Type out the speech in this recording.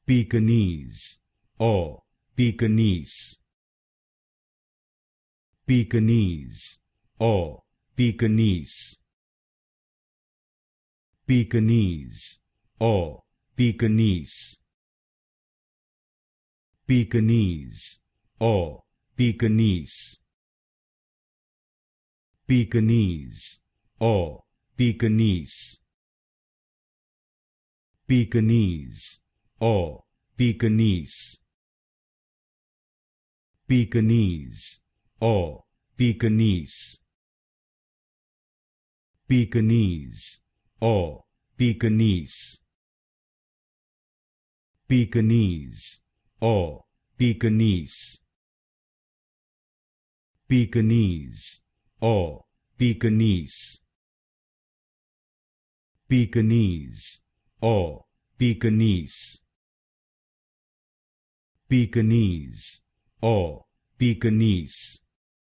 Pekingese or Pekingese. Pekingese or Pekingese. Pekingese or Pekingese. Pekingese or Pekingese. Pekingese or Pekingese. Pekingese or Pekingese. Pekingese or Pekingese. Pekingese or Pekingese. Pekingese or Pekingese. Pekingese or Pekingese. Pekingese or Pekingese. Pekingese or Pekingese.